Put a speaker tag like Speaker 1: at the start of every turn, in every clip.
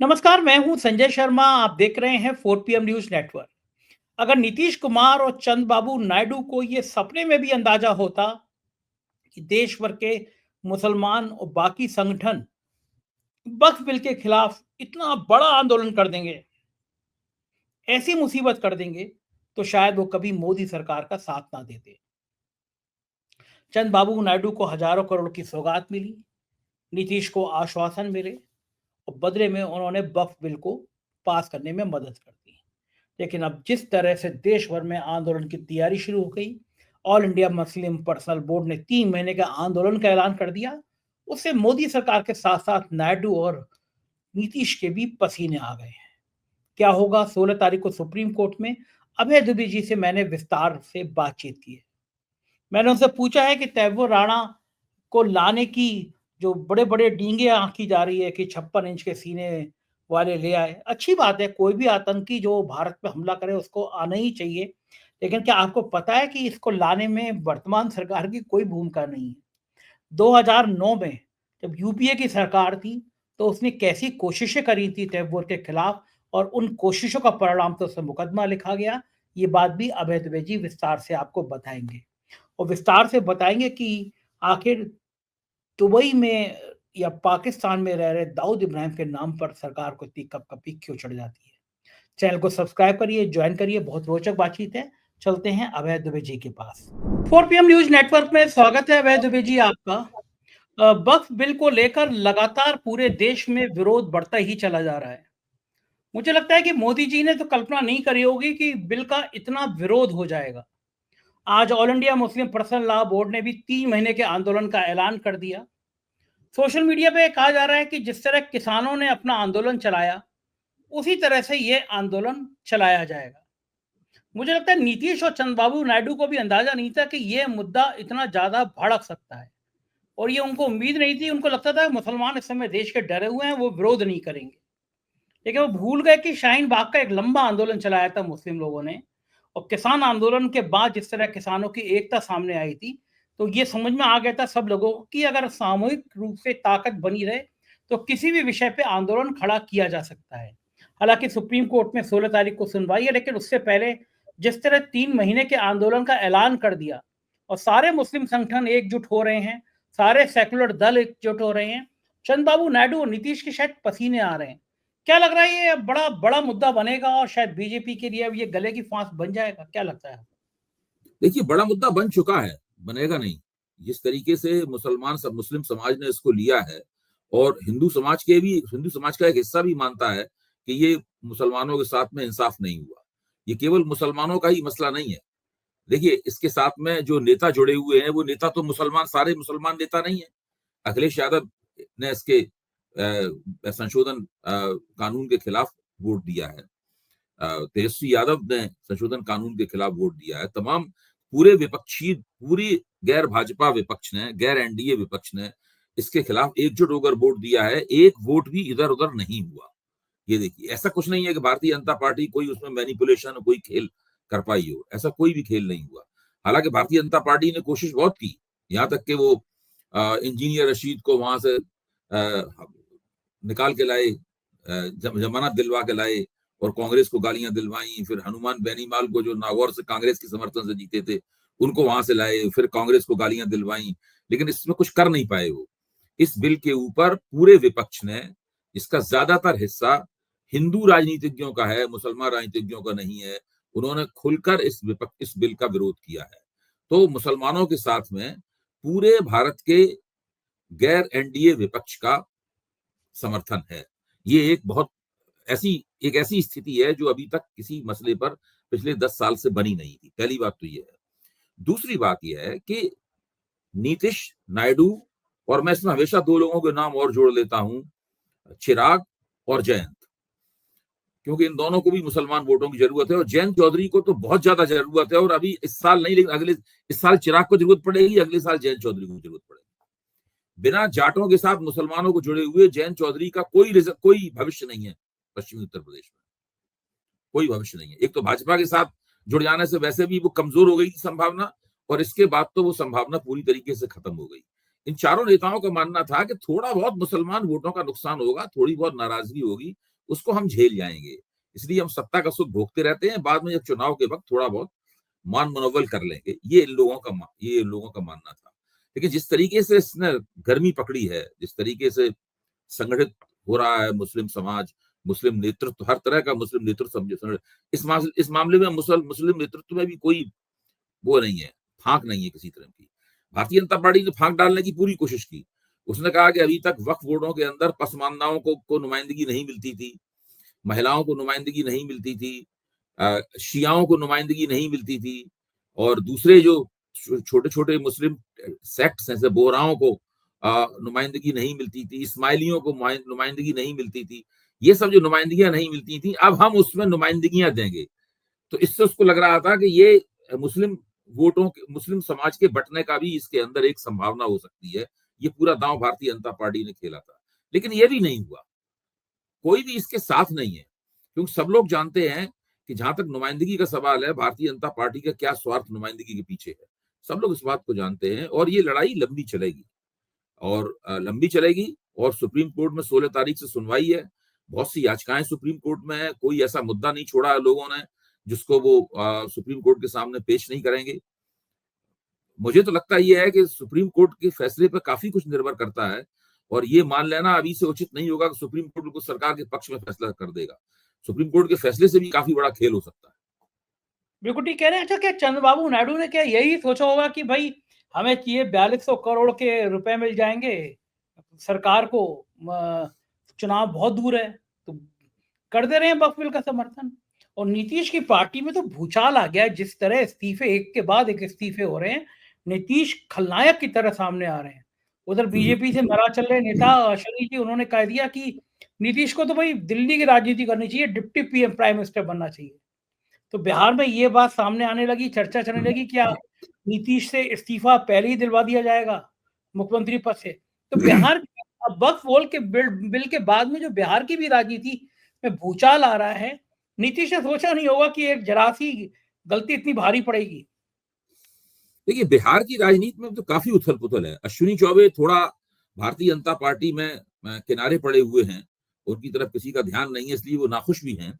Speaker 1: नमस्कार, मैं हूं संजय शर्मा। आप देख रहे हैं 4 PM न्यूज नेटवर्क। अगर नीतीश कुमार और चंद्रबाबू नायडू को ये सपने में भी अंदाजा होता कि देश भर के मुसलमान और बाकी संगठन वक्फ बिल के खिलाफ इतना बड़ा आंदोलन कर देंगे, ऐसी मुसीबत कर देंगे, तो शायद वो कभी मोदी सरकार का साथ ना देते। चंद्रबाबू नायडू को हजारों करोड़ की सौगात मिली, नीतीश को आश्वासन मिले और बदले में उन्होंने वक्फ बिल को पास करने में मदद कर दी। लेकिन अब जिस तरह से देश भर में आंदोलन की तैयारी शुरू हो गई, all India Muslim personal board ने 3 महीने का आंदोलन का ऐलान कर दिया। उससे मोदी सरकार के साथ साथ नायडू और नीतीश के भी पसीने आ गए हैं। क्या होगा? 16 तारीख को सुप्रीम कोर्ट में अभय दुबे जी से मैंने विस्तार से बातचीत की है। मैंने उनसे पूछा है कि तैमूर राणा को लाने की जो बड़े-बड़े डींगे आँकी जा रही है कि 56 इंच के सीने वाले ले आए। अच्छी बात है, कोई भी आतंकी जो भारत पे हमला करे उसको आना ही चाहिए। लेकिन क्या आपको पता है कि इसको लाने में वर्तमान सरकार की कोई भूमिका नहीं है? 2009 में जब यूपीए की सरकार थी, तो उसने कैसी कोशिशें करी थी तैमूर के खिलाफ और उन कोशिशों का परिणाम तो उसमें मुकदमा लिखा गया। ये बात भी अभय दुबे जी विस्तार से आपको बताएँगे। और विस्तार से बताएँगे कि आखिर दुबई में या पाकिस्तान में रह रहे दाऊद इब्राहिम के नाम पर सरकार को इतनी कपकपी क्यों चढ़ जाती है। चैनल को सब्सक्राइब करिए, ज्वाइन करिए, बहुत रोचक बातचीत है। चलते हैं अभय दुबे जी के पास। 4 PM न्यूज नेटवर्क में स्वागत है अभय दुबे जी आपका। वक्फ बिल को लेकर लगातार पूरे देश में विरोध बढ़ता ही चला जा रहा है। मुझे लगता है कि मोदी जी ने तो कल्पना नहीं करी होगी कि बिल का इतना विरोध हो जाएगा। आज all India Muslim personal law board ने भी 3 महीने के आंदोलन का ऐलान कर दिया। सोशल मीडिया पे कहा जा रहा है कि जिस तरह किसानों ने अपना आंदोलन चलाया, उसी तरह से ये आंदोलन चलाया जाएगा। मुझे लगता है नीतीश और चंद्रबाबू नायडू को भी अंदाजा नहीं था कि ये मुद्दा इतना ज्यादा भड़क सकता है, और ये उनको उम्मीद नहीं थी। उनको लगता था कि मुसलमान इस समय देश के डरे हुए हैं, वो विरोध नहीं करेंगे। लेकिन वो भूल गए कि शाहीन बाग का एक लंबा आंदोलन चलाया था मुस्लिम लोगों ने, और किसान आंदोलन के बाद जिस तरह किसानों की एकता सामने आई थी, तो ये समझ में आ गया था सब लोगों को कि अगर सामूहिक रूप से ताकत बनी रहे, तो किसी भी विषय पे आंदोलन खड़ा किया जा सकता है। हालांकि सुप्रीम कोर्ट में 16 तारीख को सुनवाई है, लेकिन उससे पहले जिस तरह 3 महीने के आंदोलन का ऐलान कर दिया और सारे मुस्लिम संगठन एकजुट हो रहे हैं, सारे सेकुलर दल एकजुट हो रहे हैं, चंद्रबाबू नायडू और नीतीश के शायद पसीने आ रहे हैं। क्या लग रहा है ये बड़ा बड़ा मुद्दा बनेगा और शायद बीजेपी के लिए अब ये गले की फांस बन जाएगा? क्या लगता है?
Speaker 2: देखिए, बड़ा मुद्दा बन चुका है, बनेगा नहीं। जिस तरीके से मुस्लिम समाज ने इसको लिया है और हिंदू समाज का एक हिस्सा भी मानता है कि ये मुसलमानों के साथ में इंसाफ नहीं हुआ। ये केवल मुसलमानों का ही मसला नहीं है। देखिए, इसके साथ में जो नेता जुड़े हुए हैं, वो नेता तो सारे मुसलमान नेता नहीं है। अखिलेश यादव ने इसके संशोधन कानून के खिलाफ वोट दिया है। तेजस्वी यादव ने संशोधन कानून के खिलाफ वोट दिया है। तमाम पूरी गैर भाजपा विपक्ष ने, गैर एनडीए विपक्ष ने इसके खिलाफ एकजुट होकर वोट दिया है। एक वोट भी इधर उधर नहीं हुआ। ये देखिए, ऐसा कुछ नहीं है कि भारतीय जनता पार्टी कोई उसमें मैनिपुलेशन, कोई खेल कर पाई हो। ऐसा कोई भी खेल नहीं हुआ। हालांकि भारतीय जनता पार्टी ने कोशिश बहुत की, यहां तक कि वो इंजीनियर रशीद को वहां से निकाल के लाए, जमानत दिलवा के लाए और कांग्रेस को गालियां दिलवाई। फिर हनुमान बेनीवाल को, जो नागौर से कांग्रेस के समर्थन से जीते थे, उनको वहां से लाए, फिर कांग्रेस को गालियां दिलवाई। लेकिन इसमें कुछ कर नहीं पाए वो। इस बिल के ऊपर पूरे विपक्ष ने, इसका ज्यादातर हिस्सा हिंदू राजनीतिज्ञों का है, मुसलमान राजनीतिज्ञों का नहीं है, उन्होंने खुलकर इस बिल का विरोध किया है। तो मुसलमानों के साथ में पूरे भारत के गैर एनडीए विपक्ष का समर्थन है। ये एक ऐसी स्थिति है जो अभी तक किसी मसले पर पिछले 10 साल से बनी नहीं थी। पहली बात तो ये है। दूसरी बात यह है कि नीतीश, नायडू, और मैं इसमें हमेशा दो लोगों के नाम और जोड़ लेता हूं, चिराग और जयंत, क्योंकि इन दोनों को भी मुसलमान वोटों की जरूरत है और जयंत चौधरी को तो बहुत ज्यादा जरूरत है। और अभी इस साल नहीं, लेकिन इस साल चिराग को जरूरत पड़ेगी, अगले साल जयंत चौधरी को जरूरत पड़ेगी। बिना जाटों के साथ मुसलमानों को जुड़े हुए जयंत चौधरी का कोई भविष्य नहीं है पश्चिमी उत्तर प्रदेश में। कोई भविष्य नहीं है। एक तो भाजपा के साथ जुड़ जाने से वैसे भी वो कमजोर हो गई थी संभावना, और इसके बाद तो वो संभावना पूरी तरीके से खत्म हो गई। इन चारों नेताओं का मानना था कि थोड़ा बहुत मुसलमान वोटों का नुकसान होगा, थोड़ी बहुत नाराजगी होगी, उसको हम झेल जाएंगे, इसलिए हम सत्ता का सुख भोगते रहते हैं, बाद में जब चुनाव के वक्त थोड़ा बहुत मान मनोबल कर लेंगे। ये इन लोगों का मानना था। लेकिन जिस तरीके से इसने गर्मी पकड़ी है, जिस तरीके से संगठित हो रहा है मुस्लिम समाज, मुस्लिम नेतृत्व, हर तरह का मुस्लिम नेतृत्व इस मामले में मुस्लिम नेतृत्व में भी कोई वो नहीं है, फांक नहीं है किसी तरह की। भारतीय जनता पार्टी ने फांक डालने की पूरी कोशिश की। उसने कहा कि अभी तक वक्फ बोर्डों के अंदर पसमानदाओं को नुमाइंदगी नहीं मिलती थी, महिलाओं को नुमाइंदगी नहीं मिलती थी, शियाओं को नुमाइंदगी नहीं मिलती थी, और दूसरे जो छोटे छोटे मुस्लिम सेक्ट्स हैं, जैसे बोहराओं को नुमाइंदगी नहीं मिलती थी, इस्माइलियों को नुमाइंदगी नहीं मिलती थी। ये सब जो नुमाइंदगियां नहीं मिलती थी, अब हम उसमें नुमाइंदगियां देंगे। तो इससे उसको लग रहा था कि ये मुस्लिम समाज के बंटने का भी इसके अंदर एक संभावना हो सकती है। ये पूरा दांव भारतीय जनता पार्टी ने खेला था, लेकिन ये भी नहीं हुआ। कोई भी इसके साथ नहीं है, क्योंकि सब लोग जानते हैं कि जहां तक नुमाइंदगी का सवाल है, भारतीय जनता पार्टी का क्या स्वार्थ नुमाइंदगी के पीछे है, सब लोग इस बात को जानते हैं। और ये लड़ाई लंबी चलेगी, और सुप्रीम कोर्ट में 16 तारीख से सुनवाई है। बहुत सी याचिकाएं सुप्रीम कोर्ट में है, कोई ऐसा मुद्दा नहीं छोड़ा है लोगों ने जिसको वो सुप्रीम कोर्ट के सामने पेश नहीं करेंगे। मुझे तो लगता ये है कि सुप्रीम कोर्ट के फैसले पर काफी कुछ निर्भर करता है, और ये मान लेना अभी से उचित नहीं होगा कि सुप्रीम कोर्ट को सरकार के पक्ष में फैसला कर देगा। सुप्रीम कोर्ट के फैसले से भी काफी बड़ा खेल हो सकता है।
Speaker 1: बिल्कुल ठीक कह रहे हैं। अच्छा, क्या चंद्रबाबू नायडू ने क्या यही सोचा होगा कि भाई हमें चाहिए 4200 करोड़ के रुपए मिल जाएंगे, सरकार को चुनाव बहुत दूर है, तो कर दे रहे हैं वक्फ बिल का समर्थन। और नीतीश की पार्टी में तो भूचाल आ गया है, जिस तरह इस्तीफे एक के बाद एक इस्तीफे हो रहे हैं। नीतीश खलनायक की तरह सामने आ रहे हैं। उधर बीजेपी से नाराज चल रहे नेता अश्विनी जी, उन्होंने कह दिया कि नीतीश को तो भाई दिल्ली की राजनीति करनी चाहिए, डिप्टी पीएम प्राइम मिनिस्टर बनना चाहिए। तो बिहार में ये बात सामने आने लगी, चर्चा चलने लगी, क्या नीतीश से इस्तीफा पहले ही दिलवा दिया जाएगा मुख्यमंत्री पद से। तो बिहार अब वक्फ बोर्ड के बिल के बाद में जो बिहार की भी राजनीति में भूचाल आ रहा है, नीतीश ने सोचा नहीं होगा कि एक जरा सी गलती इतनी भारी पड़ेगी।
Speaker 2: देखिए, बिहार की राजनीति में तो काफी उथल पुथल है। अश्विनी चौबे थोड़ा भारतीय जनता पार्टी में किनारे पड़े हुए हैं, उनकी तरफ किसी का ध्यान नहीं है, इसलिए वो नाखुश भी हैं।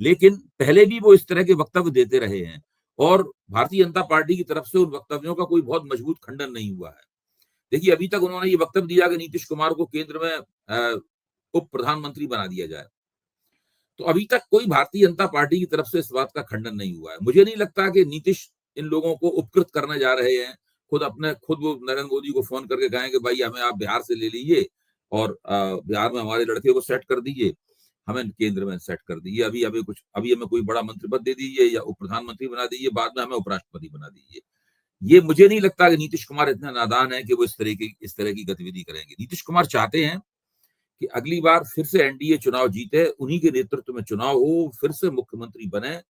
Speaker 2: लेकिन पहले भी वो इस तरह के वक्तव्य देते रहे हैं, और भारतीय जनता पार्टी की तरफ से उन वक्तव्यों का कोई बहुत मजबूत खंडन नहीं हुआ है। देखिए, अभी तक उन्होंने ये वक्तव्य दिया कि नीतीश कुमार को केंद्र में उप प्रधानमंत्री बना दिया जाए। तो अभी तक कोई भारतीय जनता पार्टी की तरफ से इस बात का खंडन नहीं हुआ है। मुझे नहीं लगता कि नीतीश इन लोगों को उपकृत करने जा रहे हैं। खुद वो नरेंद्र मोदी को फोन करके कहेंगे भाई हमें आप बिहार से ले लीजिए, और बिहार में हमारे लड़के को सेट कर दीजिए, हमें केंद्र में सेट कर दीजिए, अभी हमें कोई बड़ा मंत्री पद दे दीजिए या उप प्रधानमंत्री बना दीजिए, बाद में हमें उपराष्ट्रपति बना दीजिए। ये मुझे नहीं लगता कि नीतीश कुमार इतना नादान है कि वो इस तरह की गतिविधि करेंगे। नीतीश कुमार चाहते हैं कि अगली बार फिर से एनडीए चुनाव जीते, उन्हीं के नेतृत्व में चुनाव हो, फिर से मुख्यमंत्री बने,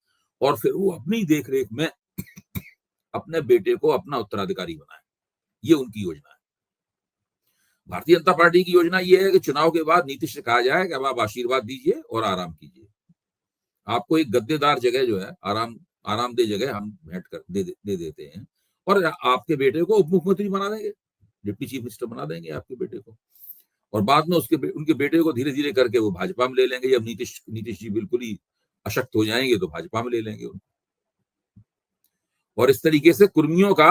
Speaker 2: और फिर वो अपनी देखरेख में अपने बेटे को अपना उत्तराधिकारी बनाए। ये उनकी योजना है। भारतीय जनता पार्टी की योजना ये है कि चुनाव के बाद नीतीश से कहा जाए कि अब आप आशीर्वाद दीजिए और आराम कीजिए, आपको एक गद्देदार जगह जो है, आरामदेह जगह हम भेंट कर दे देते हैं, और आपके बेटे को उप मुख्यमंत्री बना देंगे, डिप्टी चीफ मिनिस्टर बना देंगे आपके बेटे को, और बाद में उनके बेटे को धीरे धीरे करके वो भाजपा में ले लेंगे। जब नीतीश जी बिल्कुल ही अशक्त हो जाएंगे तो भाजपा में ले लेंगे उनको, और इस तरीके से कुर्मियों का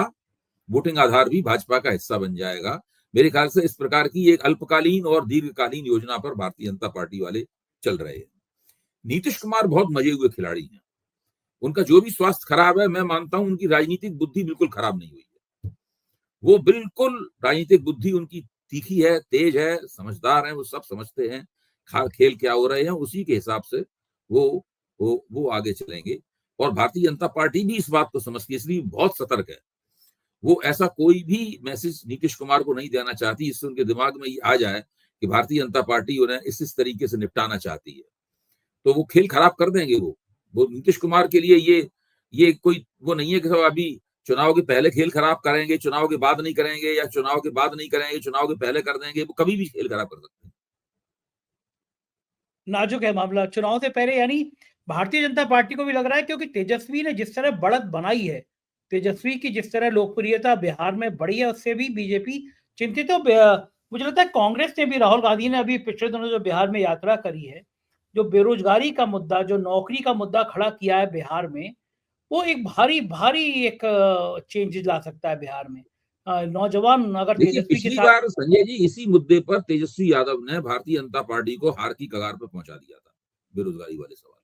Speaker 2: वोटिंग आधार भी भाजपा का हिस्सा बन जाएगा। मेरे ख्याल से इस प्रकार की एक अल्पकालीन और दीर्घकालीन योजना पर भारतीय जनता पार्टी वाले चल रहे हैं। नीतीश कुमार बहुत मजे हुए खिलाड़ी हैं। उनका जो भी स्वास्थ्य खराब है, मैं मानता हूं उनकी राजनीतिक बुद्धि बिल्कुल खराब नहीं हुई है। वो बिल्कुल राजनीतिक बुद्धि उनकी तीखी है, तेज है, समझदार है, वो सब समझते हैं खेल क्या हो रहे हैं, उसी के हिसाब से वो आगे चलेंगे। और भारतीय जनता पार्टी भी इस बात को समझती है, इसलिए बहुत सतर्क है। वो ऐसा कोई भी मैसेज नीतीश कुमार को नहीं देना चाहती इससे उनके दिमाग में ये आ जाए कि भारतीय जनता पार्टी उन्हें इस तरीके से निपटाना चाहती है, तो वो खेल खराब कर देंगे। वो नीतीश कुमार के लिए ये कोई वो नहीं है कि सब अभी चुनाव के पहले खेल खराब करेंगे, चुनाव के बाद नहीं करेंगे, या चुनाव के बाद नहीं करेंगे, चुनाव के पहले कर देंगे। वो कभी भी खेल खराब कर सकते हैं।
Speaker 1: नाजुक है मामला चुनाव से पहले। यानी भारतीय जनता पार्टी को भी लग रहा है, क्योंकि तेजस्वी ने जिस तरह बढ़त बनाई है, तेजस्वी की जिस तरह लोकप्रियता बिहार में बढ़ी है, उससे भी बीजेपी चिंतित तो मुझे लगता है कांग्रेस ने भी, राहुल गांधी ने अभी पिछले दिनों जो बिहार में यात्रा करी है, जो बेरोजगारी का मुद्दा, जो नौकरी का मुद्दा खड़ा किया है बिहार में, वो एक भारी भारी एक चेंज ला सकता है बिहार में। नौजवान अगर
Speaker 2: देखिए
Speaker 1: तेजस्वी के
Speaker 2: पिछली
Speaker 1: साथ,
Speaker 2: बार संजय जी इसी मुद्दे पर तेजस्वी यादव ने भारतीय जनता पार्टी को हार की कगार पर पहुंचा दिया था, बेरोजगारी वाले सवाल।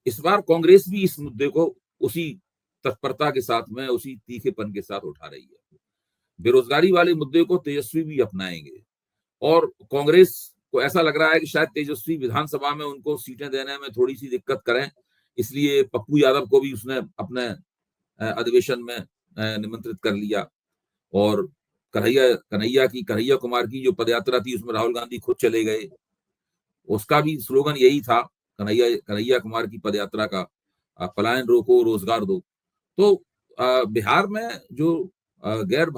Speaker 2: इस बार कांग्रेस भी इस मुद्दे को उसी तत्परता के साथ में, उसी तीखेपन के साथ उठा रही है। बेरोजगारी वाले मुद्दे को तेजस्वी भी अपनाएंगे और कांग्रेस को ऐसा लग रहा है कि शायद तेजस्वी विधानसभा में उनको सीटें देने में थोड़ी सी दिक्कत करें, इसलिए पप्पू यादव को भी उसने अपने अधिवेशन में निमंत्रित कर लिया। और कन्हैया कुमार की जो पदयात्रा थी उसमें राहुल गांधी खुद चले गए, उसका भी स्लोगन यही था, कन्हैया कुमार की पदयात्रा का, पलायन रोको रोजगार दो। तो बिहार में जो गैर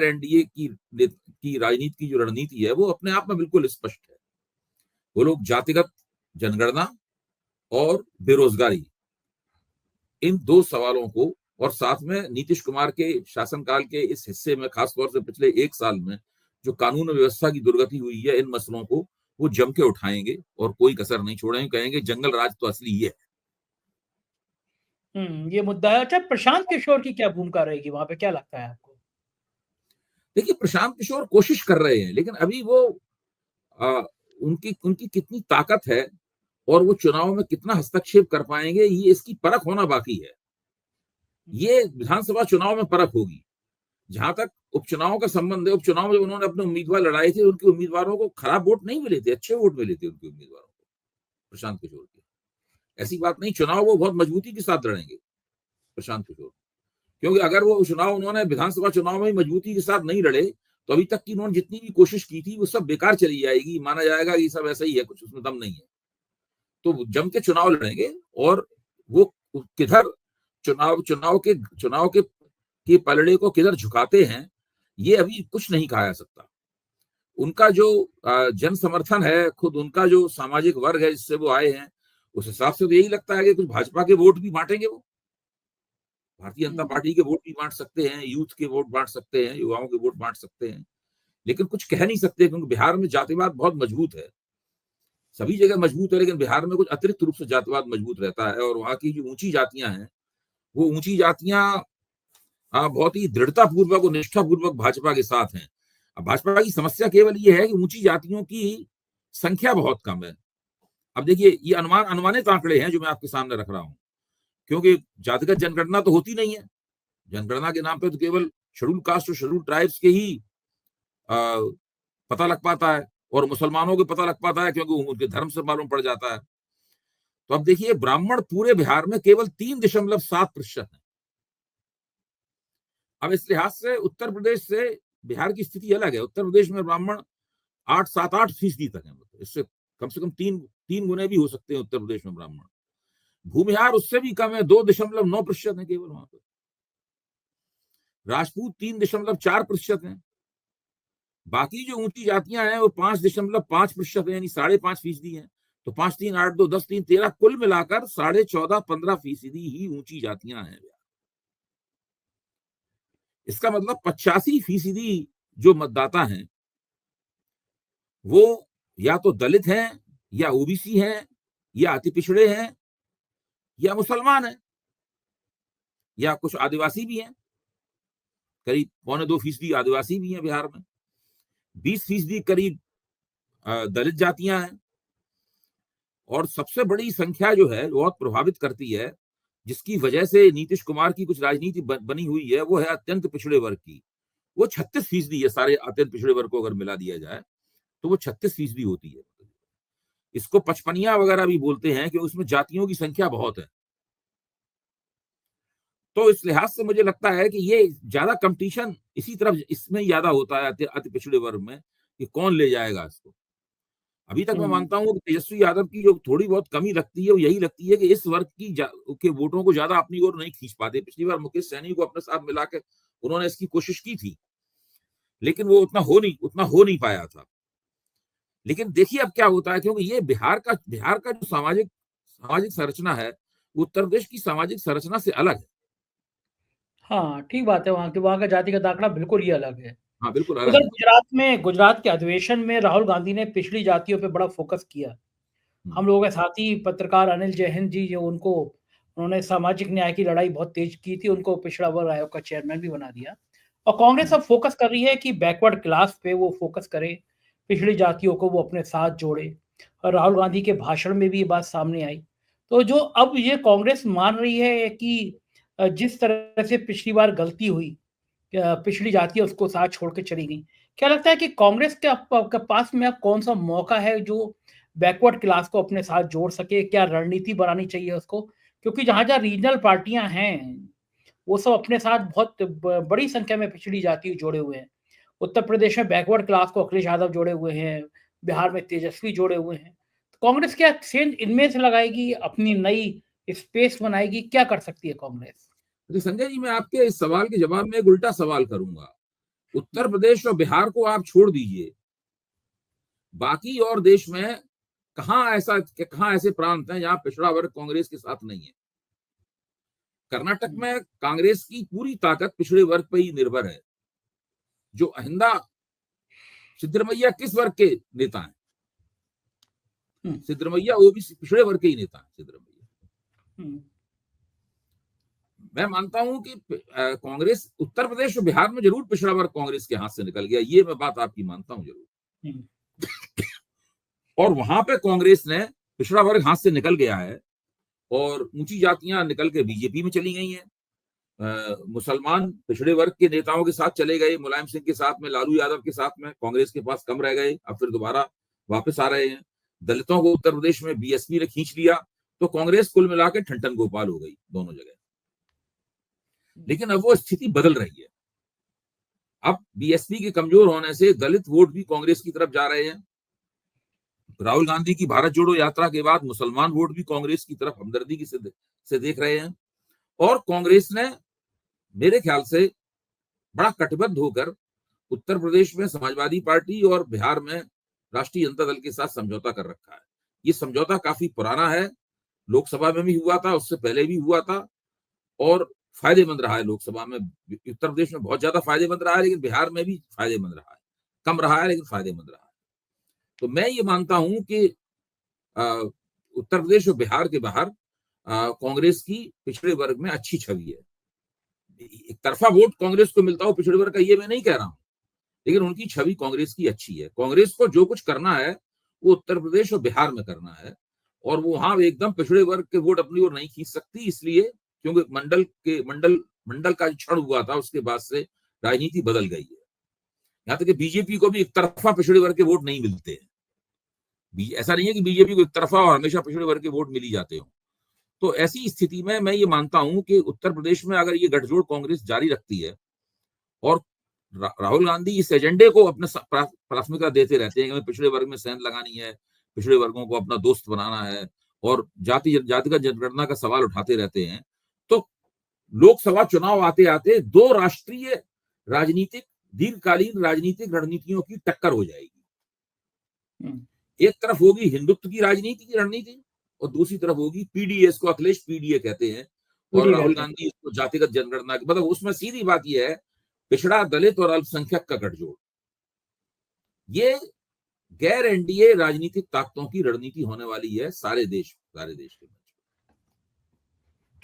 Speaker 2: एनडीए की राजनीति की जो रणनीति है वो अपने आप में बिल्कुल स्पष्ट है। वो लोग जातिगत जनगणना और बेरोजगारी, इन दो सवालों को, और साथ में नीतीश कुमार के शासनकाल के इस हिस्से में खासतौर से पिछले 1 साल में जो कानून व्यवस्था की दुर्गति हुई है, इन मसलों को वो जम के उठाएंगे और कोई कसर नहीं छोड़ेंगे, कहेंगे जंगल राज तो असली ये है।
Speaker 1: ये मुद्दा है। अच्छा, प्रशांत किशोर की क्या भूमिका रहेगी वहां पे, क्या लगता है आपको?
Speaker 2: देखिए प्रशांत किशोर कोशिश कर रहे हैं, लेकिन अभी वो आ, उनकी उनकी कितनी ताकत है और वो चुनाव में कितना हस्तक्षेप कर पाएंगे, ये इसकी परख होना बाकी है। ये विधानसभा चुनाव में परख होगी। जहां तक उपचुनाव का संबंध है, उपचुनाव में जब उन्होंने अपने उम्मीदवार लड़ाए थे, उनके उम्मीदवारों को खराब वोट नहीं मिले थे, अच्छे वोट मिले थे उनके उम्मीदवारों को, प्रशांत किशोर के। ऐसी बात नहीं, चुनाव वो बहुत मजबूती के साथ लड़ेंगे प्रशांत किशोर, क्योंकि अगर वो चुनाव उन्होंने विधानसभा चुनाव में मजबूती के साथ नहीं लड़े तो अभी तक की उन्होंने जितनी भी कोशिश की थी वो सब बेकार चली जाएगी, माना जाएगा ये सब ऐसा ही है, कुछ उसमें दम नहीं है। तो जम के चुनाव लड़ेंगे और वो किधर चुनाव के पलड़े को किधर झुकाते हैं, ये अभी कुछ नहीं कहा जा सकता। उनका जो जन समर्थन है, खुद उनका जो सामाजिक वर्ग है जिससे वो आए हैं, उस हिसाब से तो यही लगता है कि कुछ भाजपा के वोट भी बांटेंगे, वो भारतीय जनता पार्टी के वोट भी बांट सकते हैं, यूथ के वोट बांट सकते हैं, युवाओं के वोट बांट सकते हैं, लेकिन कुछ कह नहीं सकते क्योंकि बिहार में जातिवाद बहुत मजबूत है। सभी जगह मजबूत है, लेकिन बिहार में कुछ अतिरिक्त रूप से जातिवाद मजबूत रहता है। और वहां की जो ऊंची जातियां हैं, वो ऊंची जातियां बहुत ही दृढ़ता पूर्वक और निष्ठा पूर्वक भाजपा के साथ हैं। अब भाजपा की समस्या केवल ये है कि ऊंची जातियों की संख्या बहुत कम है। अब देखिए ये अनुमानित आंकड़े हैं जो मैं आपके सामने रख रहा हूं, क्योंकि जातिगत जनगणना तो होती नहीं है। जनगणना के नाम पे तो केवल शेड्यूल कास्ट और शेड्यूल ट्राइब्स के ही पता लग पाता है, और मुसलमानों के पता लग पाता है क्योंकि उनके धर्म से मालूम पड़ जाता है। तो अब देखिए ब्राह्मण पूरे बिहार में केवल 3.7% है। अब इस लिहाज से उत्तर प्रदेश से बिहार की स्थिति अलग है। उत्तर प्रदेश में ब्राह्मण 8-7-8% तक है, मतलब इससे कम से कम तीन गुने भी हो सकते हैं उत्तर प्रदेश में ब्राह्मण। भूमिहार उससे भी कम है, 2.9% है केवल वहां पर। राजपूत 3.4% है। बाकी जो ऊंची जातियां हैं वो 5.5% है, यानी 5.5% है। तो 5, 3, 8, 2, 10, 3, 13 कुल मिलाकर 14.5-15% ही ऊंची जातियां हैं। इसका मतलब 85% जो मतदाता हैं वो या तो दलित हैं, या ओबीसी हैं, या अति पिछड़े हैं, या मुसलमान हैं, या कुछ आदिवासी भी हैं। करीब 1.25% आदिवासी भी हैं बिहार में। 20% करीब दलित जातियां हैं। और सबसे बड़ी संख्या जो है बहुत प्रभावित करती है, जिसकी वजह से नीतीश कुमार की कुछ राजनीति बनी हुई है, वो है अत्यंत पिछड़े वर्ग की। वो 36% है। सारे अत्यंत पिछड़े वर्ग को अगर मिला दिया जाए तो वो 36% होती है। इसको पचपनिया वगैरह भी बोलते हैं कि उसमें जातियों की संख्या बहुत है। तो इस लिहाज से मुझे लगता है कि ये ज्यादा कंपटीशन इसी तरफ इसमें ज्यादा होता है, अति पिछड़े वर्ग में, कि कौन ले जाएगा इसको। अभी तक मैं मानता हूं कि तेजस्वी यादव की जो थोड़ी बहुत कमी लगती है वो यही लगती है कि इस वर्ग के वोटों को ज्यादा अपनी ओर नहीं खींच पाते। पिछली बार मुकेश सहनी को अपने साथ मिला के उन्होंने इसकी कोशिश की थी, लेकिन वो उतना हो नहीं पाया था। लेकिन देखिए अब क्या होता है, क्योंकि ये बिहार का जो सामाजिक संरचना है, उत्तर प्रदेश की सामाजिक संरचना से अलग है।
Speaker 1: हाँ, ठीक बात है, वहाँ का जातिगत आंकड़ा बिल्कुल ही अलग है।
Speaker 2: हाँ, बिल्कुल अलग
Speaker 1: उधर
Speaker 2: है।
Speaker 1: गुजरात के अधिवेशन में राहुल गांधी ने पिछड़ी जातियों पे बड़ा फ़ोकस किया।
Speaker 2: हुँ,
Speaker 1: हम लोगों के साथी पत्रकार अनिल जैन जी, जो उन्होंने सामाजिक न्याय की लड़ाई बहुत तेज की थी, उनको पिछड़ा वर्ग आयोग का चेयरमैन भी बना दिया। और कांग्रेस
Speaker 2: हुँ,
Speaker 1: अब फोकस कर रही है कि बैकवर्ड क्लास पे वो फोकस करे, पिछड़ी जातियों को वो अपने साथ जोड़े। और राहुल गांधी के भाषण में भी ये बात सामने आई। तो जो अब ये कांग्रेस मान रही है कि जिस तरह से पिछली बार गलती हुई, पिछड़ी जाति है उसको साथ छोड़ के चली गई। क्या लगता है कि कांग्रेस के पास में अब कौन-सा मौका है जो बैकवर्ड क्लास को अपने साथ जोड़ सके? क्या रणनीति बनानी चाहिए उसको? क्योंकि जहाँ-जहाँ रीजनल पार्टियाँ हैं, वो सब अपने साथ बहुत बड़ी संख्या में पिछड़ी जाति जोड़े हुए हैं। उत्तर प्रदेश में बैकवर्ड क्लास को अखिलेश यादव जोड़े हुए हैं, बिहार में तेजस्वी जोड़े हुए हैं। तो कांग्रेस क्या सेंध इनमें से लगाएगी, अपनी नई स्पेस बनाएगी, क्या कर सकती है कांग्रेस?
Speaker 2: तो संजय जी, मैं आपके इस सवाल के जवाब में एक उल्टा सवाल करूँगा। उत्तर
Speaker 1: हुँ,
Speaker 2: प्रदेश और बिहार को आप छोड़ दीजिए, बाकी और देश में कहाँ ऐसे प्रांत हैं जहाँ पिछड़ा वर्ग कांग्रेस के साथ नहीं है। कर्नाटक
Speaker 1: हुँ,
Speaker 2: में कांग्रेस की पूरी ताकत पिछड़े वर्ग पे ही निर्भर है। जो अहिंदा सिद्धरमैया किस वर्ग के नेता हैं?
Speaker 1: हुँ,
Speaker 2: सिद्धरमैया ओबीसी पिछड़े वर्ग के ही नेता हैं सिद्धरमैया।
Speaker 1: हुँ,
Speaker 2: मैं मानता हूं कि कांग्रेस उत्तर प्रदेश और बिहार में जरूर पिछड़ा वर्ग कांग्रेस के हाथ से निकल गया, ये मैं बात आपकी मानता हूं जरूर।
Speaker 1: हुँ,
Speaker 2: और वहां पे कांग्रेस ने पिछड़ा वर्ग हाथ से निकल गया है और ऊंची जातियां निकल के बीजेपी में चली गई हैं। मुसलमान पिछड़े वर्ग के नेताओं के साथ चले गए, मुलायम सिंह के साथ में, लालू यादव के साथ में, कांग्रेस के पास कम रह गए, अब फिर दोबारा वापस आ रहे हैं। दलितों को उत्तर प्रदेश में बीएसपी ने खींच लिया, तो कांग्रेस कुल मिला के ठंडन गोपाल हो गई दोनों जगह।
Speaker 1: हुँ,
Speaker 2: लेकिन अब वो स्थिति बदल रही है। अब बीएसपी के कमजोर होने से दलित वोट भी कांग्रेस की तरफ जा रहे हैं। राहुल गांधी की भारत जोड़ो यात्रा के बाद मुसलमान वोट भी कांग्रेस की तरफ हमदर्दी से देख रहे हैं। और कांग्रेस ने मेरे ख्याल से बड़ा कटिबद्ध होकर उत्तर प्रदेश में समाजवादी पार्टी और बिहार में राष्ट्रीय जनता दल के साथ समझौता कर रखा है। ये समझौता काफी पुराना है, लोकसभा में भी हुआ था, उससे पहले भी हुआ था और फायदेमंद रहा है। लोकसभा में उत्तर प्रदेश में बहुत ज्यादा फायदेमंद रहा है, लेकिन बिहार में भी फायदेमंद रहा है। कम रहा है लेकिन फायदेमंद रहा है। तो मैं ये मानता हूं कि उत्तर प्रदेश और बिहार के बाहर कांग्रेस की पिछड़े वर्ग में अच्छी छवि है। एक तरफा वोट कांग्रेस को मिलता हो पिछड़े वर्ग का, ये मैं नहीं कह रहा हूं, लेकिन उनकी छवि कांग्रेस की अच्छी है। कांग्रेस को जो कुछ करना है वो उत्तर प्रदेश और बिहार में करना है, और वो वहां एकदम पिछड़े वर्ग के वोट अपनी ओर नहीं खींच सकती, इसलिए क्योंकि मंडल का जो क्षण हुआ था उसके बाद से राजनीति बदल गई है। यहाँ तक कि बीजेपी को भी एक तरफा पिछड़े वर्ग के वोट नहीं मिलते हैं। ऐसा नहीं है कि बीजेपी को एक तरफा और हमेशा पिछड़े वर्ग के वोट मिल ही जाते हो। तो ऐसी स्थिति में मैं ये मानता हूं कि उत्तर प्रदेश में अगर ये गठजोड़ कांग्रेस जारी रखती है और राहुल गांधी इस एजेंडे को अपने प्राथमिकता देते रहते हैं कि हमें पिछड़े वर्ग में सेंध लगानी है, पिछड़े वर्गों को अपना दोस्त बनाना है, और जातिगत जनगणना का सवाल उठाते रहते हैं, तो लोकसभा चुनाव आते आते दो राष्ट्रीय राजनीतिक दीर्घकालीन राजनीतिक रणनीतियों की टक्कर हो जाएगी।
Speaker 1: हुँ,
Speaker 2: एक तरफ होगी हिंदुत्व की राजनीति की रणनीति, और दूसरी तरफ होगी पीडीएस को अखिलेश पीडीए कहते हैं, और
Speaker 1: पीढ़ी
Speaker 2: राहुल
Speaker 1: कहते हैं।
Speaker 2: गांधी इसको जातिगत जनगणना, मतलब उसमें सीधी बात यह है, पिछड़ा दलित और अल्पसंख्यक का गठजोड़। ये गैर एनडीए राजनीतिक ताकतों की रणनीति होने वाली है सारे देश के मंच।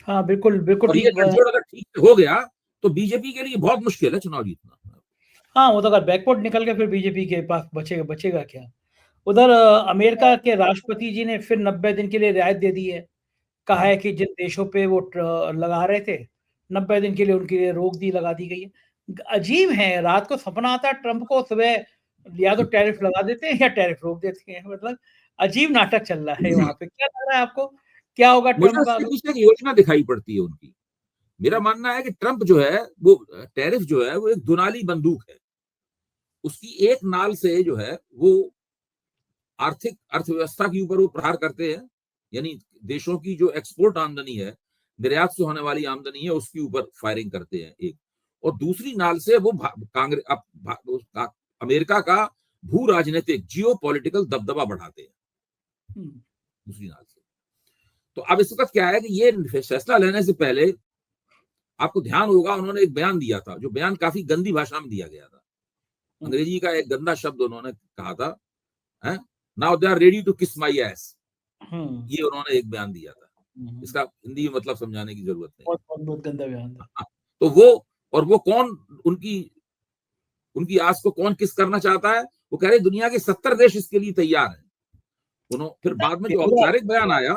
Speaker 1: हाँ, बिल्कुल, बिल्कुल
Speaker 2: और ये
Speaker 1: ठीक ब
Speaker 2: गठजोड़ अगर ठीक से हो गया तो बीजेपी के लिए बहुत मुश्किल है चुनाव जीतना।
Speaker 1: हाँ, वो तो अगर बैकवर्ड निकल गए फिर बीजेपी के पास बचेगा क्या? उधर अमेरिका के राष्ट्रपति जी ने फिर 90 दिन के लिए रियायत दे दी है। कहा
Speaker 2: हम्म,
Speaker 1: है कि जिन देशों पे वो लगा रहे थे, 90 दिन के लिए उनके लिए रोक दी लगा दी गई है। अजीब है, रात को सपना आता है ट्रंप को, सुबह या तो टैरिफ लगा देते हैं या टैरिफ रोक देते हैं। मतलब अजीब नाटक चल रहा है वहाँ पे। क्या लग रहा है आपको? क्या होगा
Speaker 2: मुझे
Speaker 1: ट्रंप का
Speaker 2: उसके
Speaker 1: अगला?
Speaker 2: पीछे एक योजना दिखाई पड़ती है उनकी। मेरा मानना है कि ट्रंप जो है वो टैरिफ जो है वो एक दुनाली बंदूक है। उसकी एक नाल से जो है वो आर्थिक अर्थव्यवस्था के ऊपर वो प्रहार करते हैं, यानी देशों की जो एक्सपोर्ट आमदनी है, निर्यात से होने वाली आमदनी है, उसके ऊपर फायरिंग करते हैं एक। और दूसरी नाल से वो कांग्रेस अमेरिका का भू राजनीतिक जियो पॉलिटिकल दबदबा बढ़ाते हैं
Speaker 1: हुँ,
Speaker 2: दूसरी नाल से। तो अब इस वक्त क्या है कि ये फैसला लेने से पहले आपको ध्यान होगा उन्होंने एक बयान दिया था, जो बयान काफी गंदी भाषा में दिया गया था। अंग्रेजी का एक गंदा शब्द उन्होंने कहा था, now they are ready to kiss my S, ये उन्होंने एक बयान दिया था। इसका हिंदी में मतलब समझाने की जरूरत नहीं।
Speaker 1: बहुत गंदा बयान था।
Speaker 2: तो वो कौन उनकी आस को कौन किस करना चाहता है? वो कह रहे दुनिया के 70 देश इसके लिए तैयार हैं। फिर बाद में जो औपचारिक बयान आया,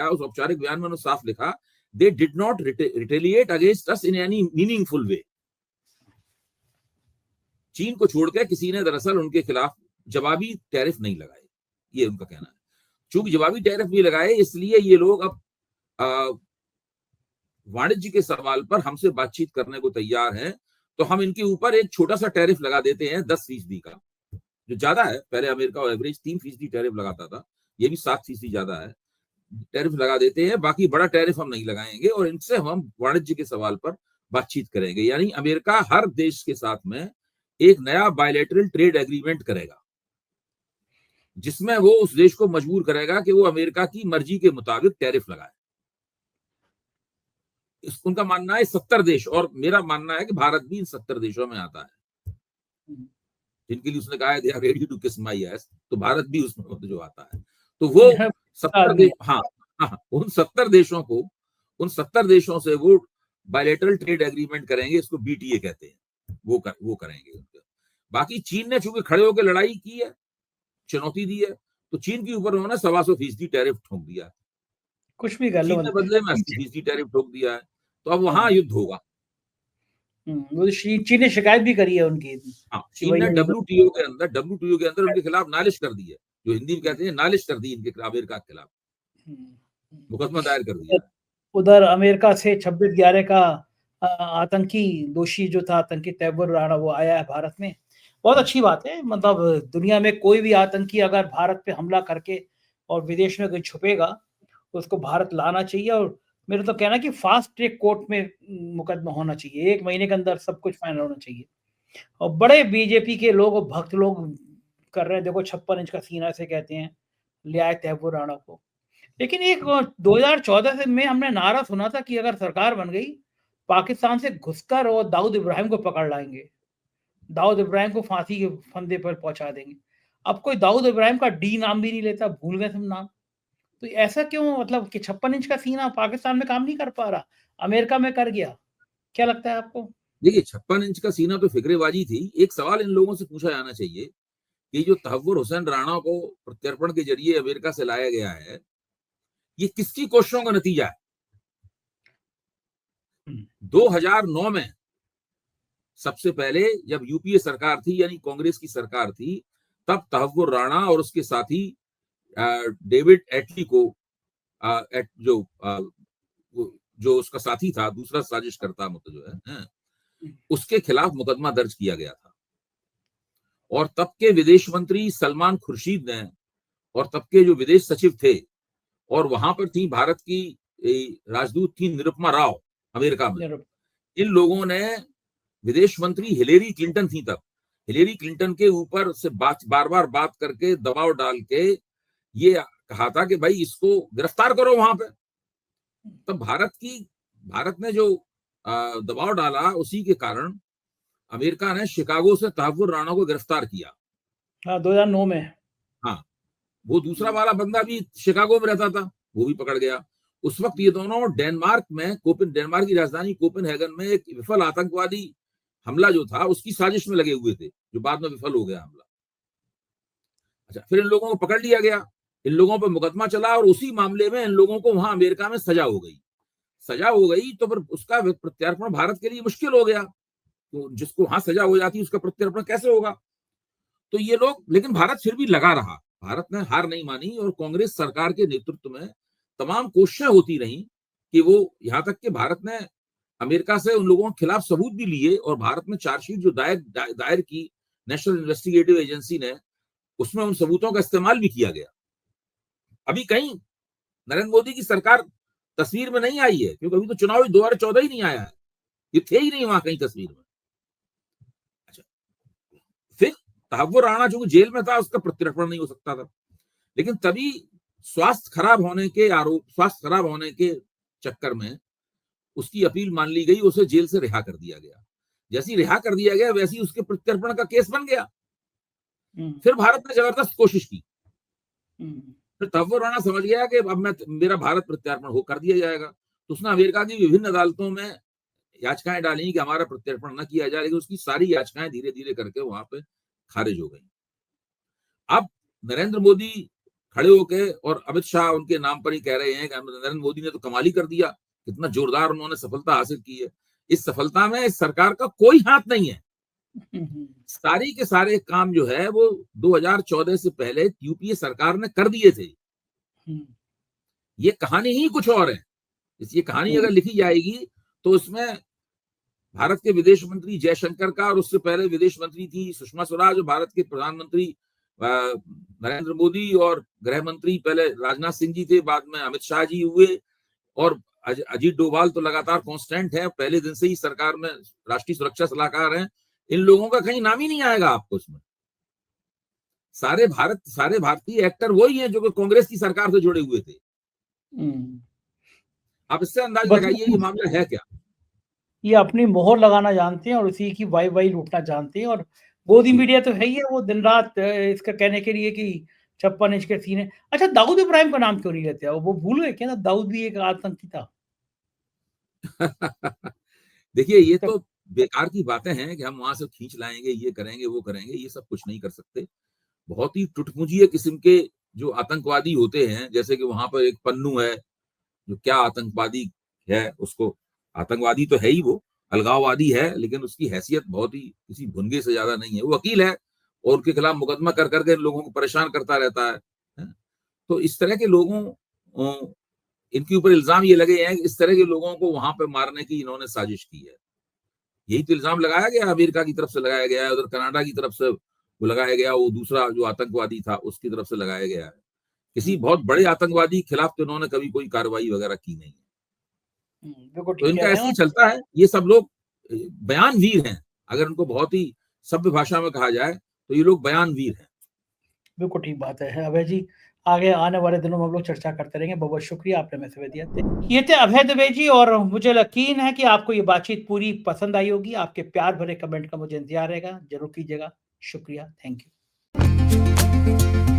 Speaker 2: उस औपचारिक बयान में उन्होंने साफ लिखा, they did not retaliate against us in any meaningful वे। चीन को छोड़कर किसी ने दरअसल उनके खिलाफ जवाबी टैरिफ नहीं लगाए, ये उनका कहना है। चूंकि जवाबी टैरिफ नहीं लगाए, इसलिए ये लोग अब वाणिज्य के सवाल पर हमसे बातचीत करने को तैयार हैं। तो हम इनके ऊपर एक छोटा सा टैरिफ लगा देते हैं 10% का, जो ज्यादा है। पहले अमेरिका एवरेज 3% टैरिफ लगाता था, ये भी 7% ज्यादा है। टैरिफ लगा देते हैं, बाकी बड़ा टैरिफ हम नहीं लगाएंगे और इनसे हम वाणिज्य के सवाल पर बातचीत करेंगे। यानी अमेरिका हर देश के साथ में एक नया बायलैटरल ट्रेड एग्रीमेंट करेगा, जिसमें वो उस देश को मजबूर करेगा कि वो अमेरिका की मर्जी के मुताबिक टैरिफ लगाए। उनका मानना है 70 देश, और मेरा मानना है कि भारत भी इन 70 देशों में आता है, जिनके लिए उसने कहा है दे are ready to kiss my S, तो भारत भी उसमें जो आता है। तो वो 70 देश, उन 70 देशों को, उन 70 देशों से वो बायलैटरल ट्रेड एग्रीमेंट करेंगे, इसको BTA कहते हैं, वो करेंगे। बाकी चीन ने चूंकि खड़े होकर लड़ाई की है, चुनौती दी है, तो चीन के ऊपर उन्होंने 125% टैरिफ ठोक दिया है।
Speaker 1: कुछ भी कर लो,
Speaker 2: चीन ने बदले में 80% टैरिफ ठोक दिया है, तो अब वहां युद्ध होगा।
Speaker 1: वो चीन ने शिकायत भी करी है उनकी।
Speaker 2: चीन ने WTO के अंदर उनके खिलाफ नालिश कर दी है, जो हिंदी में कहते हैं नालिश कर दी इनके खिलाफ, अमेरिका के खिलाफ मुकदमा दायर कर दिया।
Speaker 1: उधर अमेरिका से 26/11 का आतंकी दोषी जो था, आतंकी तैमूर राणा, वो आया है भारत में। बहुत अच्छी बात है। मतलब दुनिया में कोई भी आतंकी अगर भारत पे हमला करके और विदेश में कोई छुपेगा, तो उसको भारत लाना चाहिए। और मेरा तो कहना कि फास्ट ट्रैक कोर्ट में मुकदमा होना चाहिए, 1 महीने के अंदर सब कुछ फाइनल होना चाहिए। और बड़े बीजेपी के लोग, भक्त लोग कर रहे हैं। देखो 56 इंच का सीना से कहते हैं, ले आए तैमूर राणा को। लेकिन एक 2014 से में हमने नारा सुना था कि अगर सरकार बन गई, पाकिस्तान से घुसकर और दाऊद इब्राहिम को पकड़ लाएंगे, दाऊद इब्राहिम को फांसी के फंदे पर पहुंचा देंगे। अब कोई दाऊद इब्राहिम का डी नाम भी नहीं लेता, भूल गए सब नाम। तो ऐसा क्यों? मतलब कि 56 इंच का सीना पाकिस्तान में काम नहीं कर पा रहा, अमेरिका में कर गया। क्या लगता है आपको?
Speaker 2: देखिए 56 इंच का सीना तो फिक्रेबाजी थी। एक सवाल इन लोगों से पूछा जाना चाहिए कि जो तहव्वुर हुसैन राणा को प्रत्यर्पण के जरिए अमेरिका से लाया गया है, ये किसकी कोशिशों का नतीजा है? 2009 में सबसे पहले जब UPA सरकार थी, यानी कांग्रेस की सरकार थी, तब तहव्वुर राणा और उसके साथी डेविड एटली को, जो उसका साथी था, दूसरा साजिशकर्ता मतलब जो है, उसके खिलाफ मुकदमा दर्ज किया गया था। और तब के विदेश मंत्री सलमान खुर्शीद ने, और तब के जो विदेश सचिव थे, और वहां पर थी भारत की राजदूत थी निरुपमा राव अमेरिका में, इन लोगों ने, विदेश मंत्री हिलेरी क्लिंटन थी तब, हिलेरी क्लिंटन के ऊपर से बार बार बात करके, दबाव डाल के ये कहा था कि भाई इसको गिरफ्तार करो वहां पे। तब भारत ने जो दबाव डाला, उसी के कारण अमेरिका ने शिकागो से तहव्वुर राणा को गिरफ्तार किया।
Speaker 1: 2009 में।
Speaker 2: हाँ, वो दूसरा वाला बंदा भी शिकागो में रहता था, वो भी पकड़ गया। उस वक्त ये दोनों डेनमार्क की राजधानी कोपेनहेगन में एक विफल आतंकवादी हमला जो था, उसकी साजिश में लगे हुए थे, जो बाद में विफल हो गया हमला। अच्छा, फिर इन लोगों को पकड़ लिया गया, इन लोगों पर मुकदमा चला, और उसी मामले में इन लोगों को वहां अमेरिका में सजा हो गई। तो फिर उसका प्रत्यार्पण भारत के लिए मुश्किल हो गया। तो जिसको वहां सजा हो जाती है, उसका प्रत्यार्पण कैसे होगा? तो ये लोग, लेकिन भारत फिर भी लगा रहा, भारत ने हार नहीं मानी, और कांग्रेस सरकार के नेतृत्व में तमाम कोशिशें होती रही कि वो, यहां तक कि भारत ने अमेरिका से उन लोगों के खिलाफ सबूत भी लिए, और भारत में चार्जशीट जो दायर की नेशनल इन्वेस्टिगेटिव एजेंसी ने, उसमें उन सबूतों का इस्तेमाल भी किया गया। अभी कहीं नरेंद्र मोदी की सरकार तस्वीर में नहीं आई है, क्योंकि अभी तो चुनाव 2014 ही नहीं आया है, ये थे ही नहीं वहां कहीं तस्वीर में। अच्छा, फिर तहव्वुर राणा जो जेल में था, उसका प्रत्यार्पण नहीं हो सकता था, लेकिन तभी स्वास्थ्य खराब होने के चक्कर में उसकी अपील मान ली गई, उसे जेल से रिहा कर दिया गया। जैसे ही रिहा कर दिया गया वैसे ही उसके प्रत्यर्पण का केस बन गया। फिर भारत ने जबरदस्त कोशिश की, फिर तब वो राणा समझ गया कि अब मेरा भारत प्रत्यर्पण हो कर दिया जाएगा, तो उसने अमेरिका की विभिन्न अदालतों में याचिकाएं डाली कि हमारा प्रत्यर्पण न किया जाए, लेकिन उसकी सारी याचिकाएं धीरे धीरे करके वहां पे खारिज हो गई। अब नरेंद्र मोदी खड़े होके और अमित शाह उनके नाम पर ही कह रहे हैं कि नरेंद्र मोदी ने तो कमाल ही कर दिया, कितना जोरदार उन्होंने सफलता हासिल की है। इस सफलता में इस सरकार का कोई हाथ नहीं है। सारी के सारे काम जो है वो 2014 से पहले यूपीए सरकार ने कर दिए थे। ये कहानी ही कुछ और है। ये कहानी अगर लिखी जाएगी तो उसमें भारत के विदेश मंत्री जयशंकर का, और उससे पहले विदेश मंत्री थी सुषमा स्वराज, और भारत के प्रधानमंत्री नरेंद्र मोदी, और गृह मंत्री पहले राजनाथ सिंह जी थे, बाद में अमित शाह जी हुए, और अजीत डोभाल तो लगातार कांस्टेंट है, पहले दिन से ही सरकार में राष्ट्रीय सुरक्षा सलाहकार हैं। इन लोगों का कहीं नाम ही नहीं आएगा आपको इसमें। सारे भारतीय एक्टर वही हैं जो कि कांग्रेस की सरकार से जुड़े हुए थे। आप इससे अंदाज लगाइए ये मामला है क्या।
Speaker 1: ये अपनी मोहर लगाना जानते हैं और उसी की वाई लूटना जानते हैं, और गोदी मीडिया तो है ही है, वो दिन रात इसका कहने के लिए कि 56 इंच के सीने। अच्छा, दाऊद इब्राहिम का नाम क्यों नहीं लेते? वो भूल गए क्या? दाऊद भी एक आतंकी था।
Speaker 2: देखिए, ये तो बेकार की बातें हैं कि हम वहां से खींच लाएंगे, ये करेंगे, वो करेंगे, ये सब कुछ नहीं कर सकते। बहुत ही टुटमुजिया किस्म के जो आतंकवादी होते हैं, जैसे कि वहां पर एक पन्नू है जो क्या आतंकवादी है, उसको आतंकवादी तो है ही, वो अलगाववादी है, लेकिन उसकी हैसियत बहुत ही किसी भुनगे से ज्यादा नहीं है। वो वकील है और उनके खिलाफ मुकदमा कर करके लोगों को परेशान करता रहता है। तो इस तरह के लोगों, इनके ऊपर इल्जाम ये लगे हैं कि इस तरह के लोगों को वहां पर मारने की इन्होंने साजिश की है। यही तो इल्जाम लगाया गया, अमेरिका की तरफ से लगाया गया है, उधर कनाडा की तरफ से वो लगाया गया, वो दूसरा जो आतंकवादी था उसकी तरफ से लगाया गया है। किसी बहुत बड़े आतंकवादी के खिलाफ तो इन्होंने कभी कोई कार्रवाई वगैरह की नहीं है। तो इनका ऐसे ही चलता है। ये सब लोग बयानवीर हैं, अगर उनको बहुत ही सभ्य भाषा में कहा जाए तो ये लोग बयानवीर हैं।
Speaker 1: बिल्कुल ठीक बात है अभय जी। आगे आने वाले दिनों में हम लोग चर्चा करते रहेंगे। बहुत बहुत शुक्रिया, आपने हमें समय दिया। ये थे अभय दुबे जी, और मुझे यकीन है कि आपको ये बातचीत पूरी पसंद आई होगी। आपके प्यार भरे कमेंट का मुझे इंतजार रहेगा, जरूर कीजिएगा। शुक्रिया, थैंक यू।